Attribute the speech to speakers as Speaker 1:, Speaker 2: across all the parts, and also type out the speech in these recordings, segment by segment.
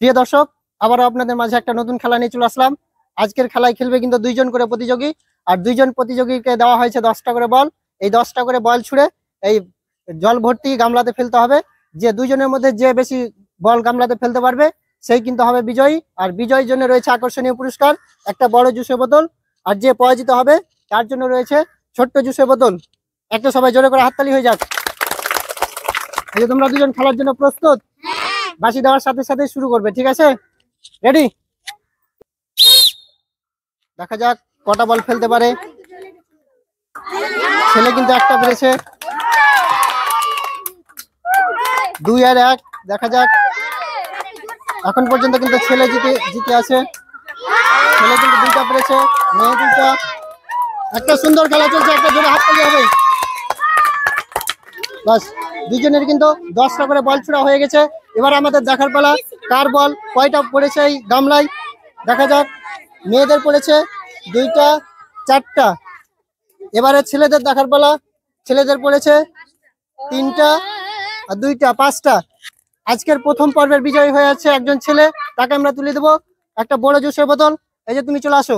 Speaker 1: প্রিয় দর্শক, আবারও আপনাদের মাঝে একটা নতুন খেলা নিয়ে চলে আসলাম। আজকের খেলায় খেলবে কিন্তু দুইজন করে প্রতিযোগী, আর দুইজন প্রতিযোগীকে দেওয়া হয়েছে 10টা করে বল। এই 10টা করে বল ছুড়ে এই জল ভর্তি গামলাতে ফেলতে হবে। যে দুইজনের মধ্যে যে বেশি বল গামলাতে ফেলতে পারবে সেই কিন্তু হবে বিজয়ী। আর বিজয়ীর জন্য রয়েছে আকর্ষণীয় পুরস্কার, একটা বড় জুসের বোতল। আর যে পরাজিত হবে তার জন্য রয়েছে ছোট্ট জুসের বোতল। একটা সবাই জোরে করে হাততালি হয়ে যাক। এই যে তোমরা দুজন খেলার জন্য প্রস্তুত? বাঁশি দেওয়ার সাথে সাথে শুরু করবে, ঠিক আছে? রেডি? দেখা যাক কটা বল ফেলতে পারে। ছেলে কিন্তু একটা পেরেছে, 2 আর 1। দেখা যাক, এখন পর্যন্ত কিন্তু ছেলে জিতে আছে। ছেলে কিন্তু 2টা পেরেছে, মেয়ে 2টা। একটা সুন্দর খেলা চলছে, একটা জোরে হাততালি হবে। বাস, দুজনের কিন্তু 10টা করে বল ছোড়া হয়ে গেছে। এবার আমাদের দেখার পালা কার বল কয়টা পড়েছে এই গামলায়। দেখা যাক, মেয়েদের পড়েছে 2টা, 4টা। এবারে ছেলেদের দেখার পালা। ছেলেদের পড়েছে 3টা আর 2টা, 5টা। আজকের প্রথম পর্বের বিজয়ী হয়ে আছে একজন ছেলে, তাকে আমরা তুলে দেবো একটা বড় জুসের বোতল। এই যে তুমি চলে আসো,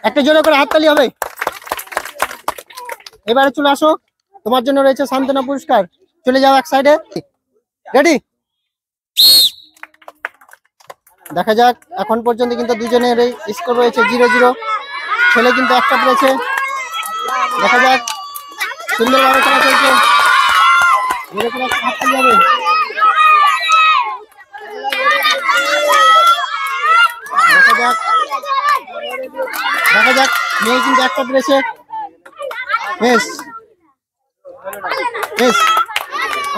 Speaker 1: একটা জোরে করে হাততালি হবে। এবারে চলে আসো, তোমার জন্য রয়েছে সান্ত্বনা পুরস্কার। চলে যাও এক সাইডে। রেডি? দেখা যাক, এখন পর্যন্ত কিন্তু দুজনের স্কোর রয়েছে 0-0। ছেলে কিন্তু একটা পেরেছে। দেখা যাক, সুন্দরভাবে খেলা চলছে। হাততালি হবে। দেখা যাক, দেখা যাক, মেয়ে কিন্তু একটা পেরেছে। বেশ বেশ,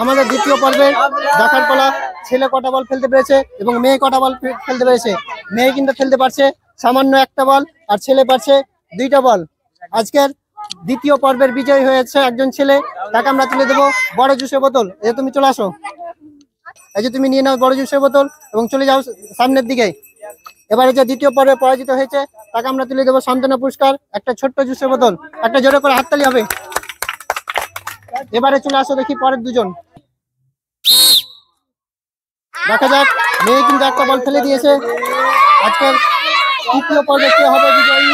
Speaker 1: আমাদের দ্বিতীয় পর্বে দেখার পালা। ছেলে কটা বল ফেলতে পেরেছে এবং মেয়ে কটা বল ফেলতে পেরেছে। মেয়ে কিন্তু ফেলতে পারছে সামান্য একটা বল, আর ছেলে পারছে 2টা বল। আজকের দ্বিতীয় পর্বের বিজয়ী হয়েছে একজন ছেলে, তাকে আমরা তুলে দেবো বড় জুসের বোতল। এই যে তুমি চলে আসো, এই যে তুমি নিয়ে নাও বড় জুসের বোতল এবং চলে যাও সামনের দিকে। এবারে যে দ্বিতীয় পর্বে পরাজিত হয়েছে তাকে আমরা তুলে দেবো সান্ত্বনা পুরস্কার, একটা ছোট্ট জুসের বোতল। একটা জোরে করে হাততালি হবে। এবারে চলে আসো দেখি পরের দুজন। দেখা যাক, মেয়ে কিন্তু একটা বল ফেলে দিয়েছে। আজকের তৃতীয় পর্বে কে হবে বিজয়ী?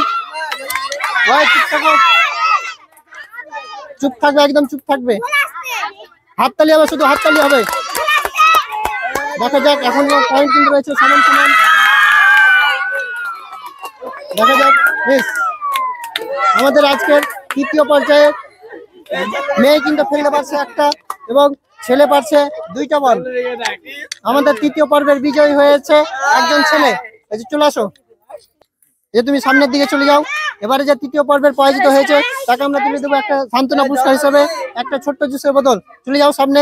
Speaker 1: চুপ থাকো, চুপ থাকবে, একদম চুপ থাকবে। হাততালি হবে, শুধু হাততালি হবে। দেখা যাক, এখন পয়েন্ট কিন্তু রয়েছে সমান সমান। দেখা যাক, বেশ, আমাদের আজকের তৃতীয় পর্যায়ে মেয়ে কিন্তু ফেলতে পারছে একটা এবং ছেলে পারছে 2টা বল। আমাদের তৃতীয় পর্বের বিজয়ী হয়েছে একজন ছেলে। এই যে চলে আসো, যে তুমি সামনের দিকে চলে যাও। এবারে যে তৃতীয় পর্বের পরাজিত হয়েছে তাকে আমরা তুলে দেবো একটা সান্ত্বনা পুরস্কার হিসেবে একটা ছোট্ট জুসের বোতল। চলে যাও সামনে।